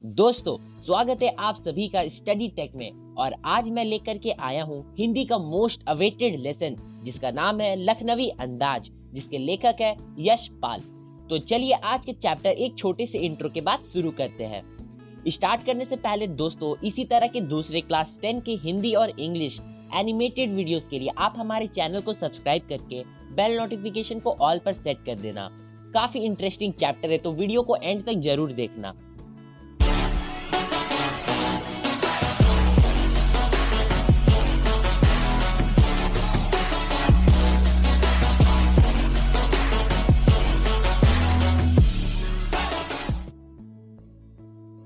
दोस्तों, स्वागत है आप सभी का स्टडी टेक में। और आज मैं लेकर के आया हूँ हिंदी का मोस्ट अवेटेड लेसन, जिसका नाम है लखनवी अंदाज, जिसके लेखक है यशपाल। तो चलिए आज के चैप्टर एक छोटे से इंट्रो के बाद शुरू करते हैं। स्टार्ट करने से पहले दोस्तों, इसी तरह के दूसरे क्लास 10 के हिंदी और इंग्लिश एनिमेटेड वीडियोस के लिए आप हमारे चैनल को सब्सक्राइब करके बेल नोटिफिकेशन को ऑल पर सेट कर देना। काफी इंटरेस्टिंग चैप्टर है, तो वीडियो को एंड तक जरूर देखना।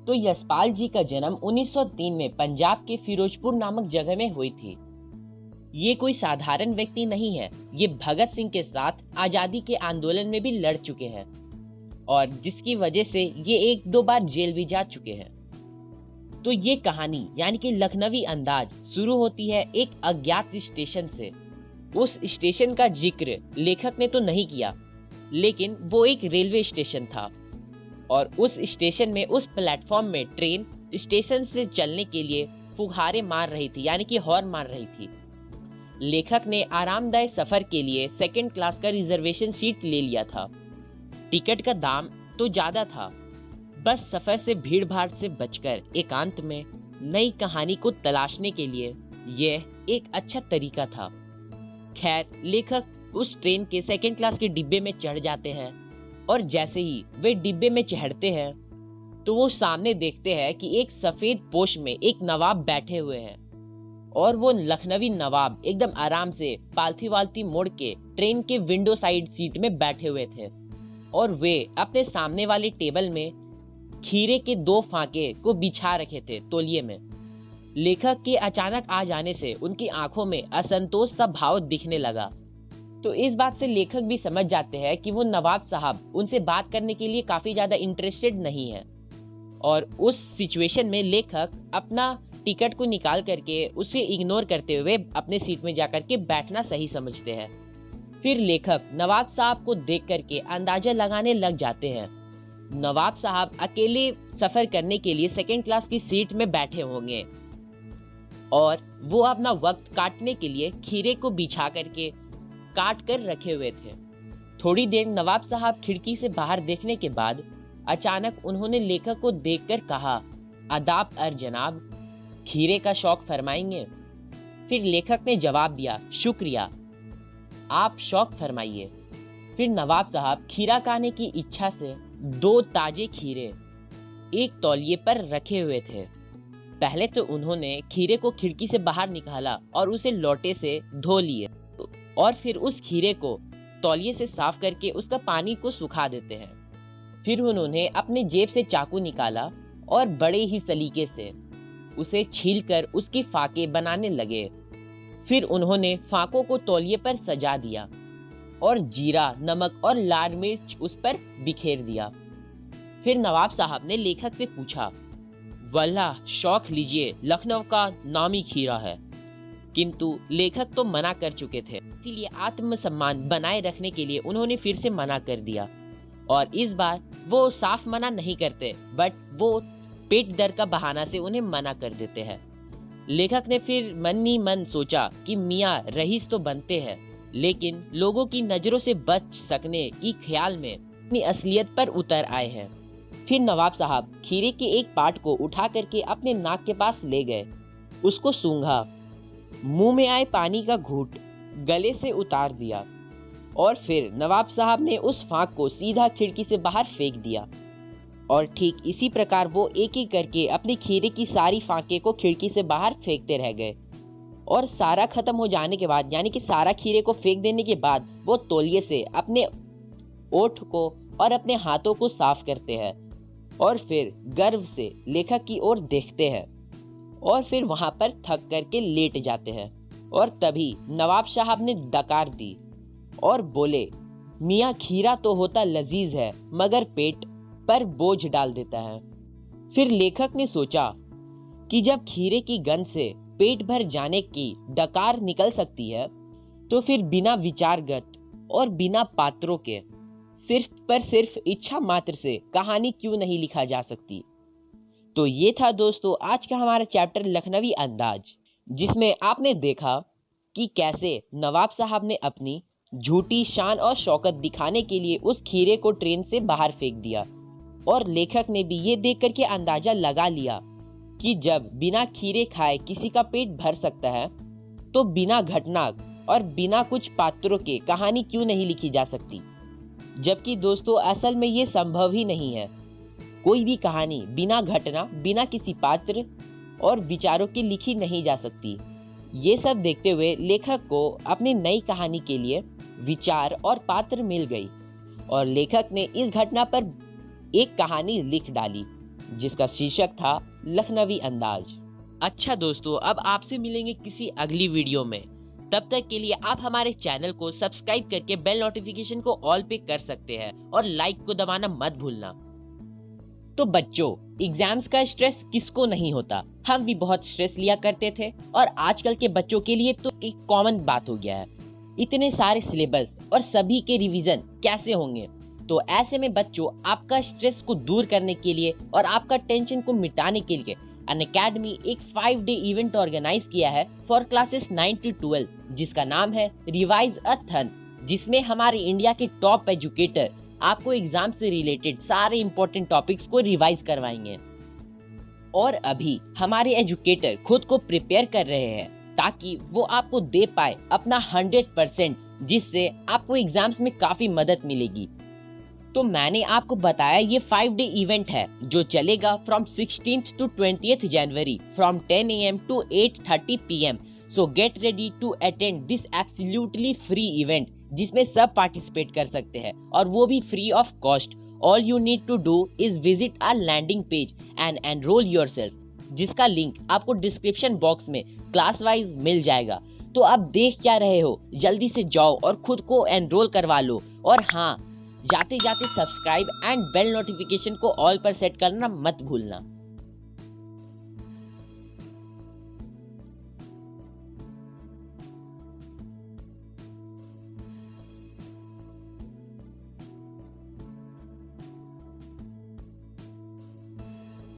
तो यशपाल जी का जन्म 1903 में पंजाब के फिरोजपुर नामक जगह में हुई थी। ये कोई साधारण व्यक्ति नहीं है, ये भगत सिंह के साथ आजादी के आंदोलन में भी लड़ चुके हैं और जिसकी वजह से ये एक दो बार जेल भी जा चुके हैं। तो ये कहानी यानी कि लखनवी अंदाज शुरू होती है एक अज्ञात स्टेशन से। उस स्टेशन का जिक्र लेखक ने तो नहीं किया, लेकिन वो एक रेलवे स्टेशन था और उस स्टेशन में, उस प्लेटफॉर्म में ट्रेन स्टेशन से चलने के लिए फुहारे मार रही थी, यानी कि हॉर्न मार रही थी। लेखक ने आरामदायक सफर के लिए सेकंड क्लास का रिजर्वेशन सीट ले लिया था। टिकट का दाम तो ज्यादा था, बस सफर से भीड़ भाड़ से बचकर एकांत में नई कहानी को तलाशने के लिए यह एक अच्छा तरीका था। खैर, लेखक उस ट्रेन के सेकंड क्लास के डिब्बे में चढ़ जाते हैं और जैसे ही वे डिब्बे में चढ़ते हैं तो वो सामने देखते हैं कि एक सफेद पोश में एक नवाब बैठे हुए हैं और वो लखनवी नवाब एकदम आराम से पालथी वालथी मोड़ के ट्रेन के विंडो साइड सीट में बैठे हुए थे और वे अपने सामने वाले टेबल में खीरे के 2 फांके को बिछा रखे थे तौलिए में। लेखक के अचानक आ जाने से उनकी आंखों में असंतोष सा भाव दिखने लगा। तो इस बात से लेखक भी समझ जाते हैं कि वो नवाब साहब उनसे बात करने के लिए काफी ज्यादा इंटरेस्टेड नहीं है और उस सिचुएशन में लेखक अपना टिकट को निकाल करके उसे इग्नोर करते हुए अपने सीट में जाकर के बैठना सही समझते हैं। फिर लेखक नवाब साहब को देख करके अंदाजा लगाने लग जाते हैं। नवाब साहब अकेले सफर करने के लिए सेकंड क्लास की सीट में बैठे होंगे और वो अपना वक्त काटने के लिए खीरे को बिछा करके काट कर रखे हुए थे। थोड़ी देर नवाब साहब खिड़की से बाहर देखने के बाद अचानक उन्होंने लेखक को देखकर कहा, आदाब अर जनाब, खीरे का शौक फरमाएंगे? फिर लेखक ने जवाब दिया, शुक्रिया, आप शौक फरमाइए। फिर नवाब साहब खीरा खाने की इच्छा से 2 ताजे खीरे एक तौलिए पर रखे हुए थे। पहले तो उन्होंने खीरे को खिड़की से बाहर निकाला और उसे लोटे से धो लिए और फिर उस खीरे को तौलिए से साफ करके उसका पानी को सुखा देते हैं। फिर उन्होंने अपने जेब से चाकू निकाला और बड़े ही सलीके से उसे छीलकर उसकी फाके बनाने लगे। फिर उन्होंने फाकों को तौलिए पर सजा दिया और जीरा, नमक और लाल मिर्च उस पर बिखेर दिया। फिर नवाब साहब ने लेखक से पूछा, वल्लाह शौक लीजिए, लखनऊ का नामी खीरा है। किंतु लेखक तो मना कर चुके थे, इसीलिए आत्मसम्मान बनाए रखने के लिए उन्होंने फिर से मना कर दिया और इस बार वो साफ मना नहीं करते, बट वो पेट दर्द का बहाना से उन्हें मना कर देते हैं। लेखक ने फिर मन ही मन सोचा कि मियाँ रईस तो बनते हैं, लेकिन लोगों की नजरों से बच सकने की ख्याल में अपनी असलियत पर उतर आए हैं। फिर नवाब साहब खीरे के एक पार्ट को उठा करके अपने नाक के पास ले गए, उसको सूंघा, मुंह में आए पानी का घूंट गले से उतार दिया और फिर नवाब साहब ने उस फांक को सीधा खिड़की से बाहर फेंक दिया। और ठीक इसी प्रकार वो एक एक करके अपनी खीरे की सारी फांके को खिड़की से बाहर फेंकते रह गए और सारा खत्म हो जाने के बाद, यानी कि सारा खीरे को फेंक देने के बाद, वो तौलिए से अपने ओठ को और अपने हाथों को साफ करते हैं और फिर गर्व से लेखक की ओर देखते हैं और फिर वहां पर थक करके लेट जाते हैं। और तभी नवाब साहब ने डकार दी और बोले, मियाँ खीरा तो होता लजीज है, मगर पेट पर बोझ डाल देता है। फिर लेखक ने सोचा कि जब खीरे की गंध से पेट भर जाने की डकार निकल सकती है, तो फिर बिना विचारगत और बिना पात्रों के सिर्फ इच्छा मात्र से कहानी क्यों नहीं लिखा जा सकती। तो ये था दोस्तों आज का हमारा चैप्टर लखनवी अंदाज, जिसमें आपने देखा कि कैसे नवाब साहब ने अपनी झूठी शान और शौकत दिखाने के लिए उस खीरे को ट्रेन से बाहर फेंक दिया, और लेखक ने भी ये देख करके अंदाजा लगा लिया कि जब बिना खीरे खाए किसी का पेट भर सकता है, तो बिना घटना और बिना कुछ पात्रों के कहानी क्यों नहीं लिखी जा सकती। जबकि दोस्तों असल में ये संभव ही नहीं है। कोई भी कहानी बिना घटना, बिना किसी पात्र और विचारों के लिखी नहीं जा सकती। ये सब देखते हुए लेखक को अपनी नई कहानी के लिए विचार और पात्र मिल गई, और लेखक ने इस घटना पर एक कहानी लिख डाली जिसका शीर्षक था लखनवी अंदाज। अच्छा दोस्तों, अब आपसे मिलेंगे किसी अगली वीडियो में। तब तक के लिए आप हमारे चैनल को सब्सक्राइब करके बेल नोटिफिकेशन को ऑल पे कर सकते हैं, और लाइक को दबाना मत भूलना। तो बच्चों, एग्जाम्स का स्ट्रेस किसको नहीं होता। हम भी बहुत स्ट्रेस लिया करते थे, और आजकल के बच्चों के लिए तो एक कॉमन बात हो गया है। इतने सारे सिलेबस और सभी के रिवीजन कैसे होंगे। तो ऐसे में बच्चों, आपका स्ट्रेस को दूर करने के लिए और आपका टेंशन को मिटाने के लिए अनअकैडमी एक 5 डे इवेंट ऑर्गेनाइज किया है फॉर क्लासेस 9 to 12, जिसका नाम है रिवाइज अ थन, जिसमें हमारे इंडिया के टॉप एजुकेटर आपको एग्जाम से रिलेटेड सारे इंपॉर्टेंट टॉपिक्स को रिवाइज करवाएंगे। और अभी हमारे एजुकेटर खुद को प्रिपेयर कर रहे हैं ताकि वो आपको दे पाए अपना 100%, जिससे आपको एग्जाम्स में काफी मदद मिलेगी। तो मैंने आपको बताया ये 5 डे इवेंट है जो चलेगा from 16th to 20th January from 10 AM to 8:30 PM। So get ready to attend this absolutely free event, जिसमें सब पार्टिसिपेट कर सकते हैं, और वो भी free of cost. All you need to do is visit our landing page and enrol yourself, जिसका link आपको डिस्क्रिप्शन बॉक्स में क्लास वाइज मिल जाएगा। तो अब देख क्या रहे हो, जल्दी से जाओ और खुद को एनरोल करवा लो। और हाँ, जाते जाते सब्सक्राइब एंड बेल नोटिफिकेशन को ऑल पर सेट करना मत भूलना।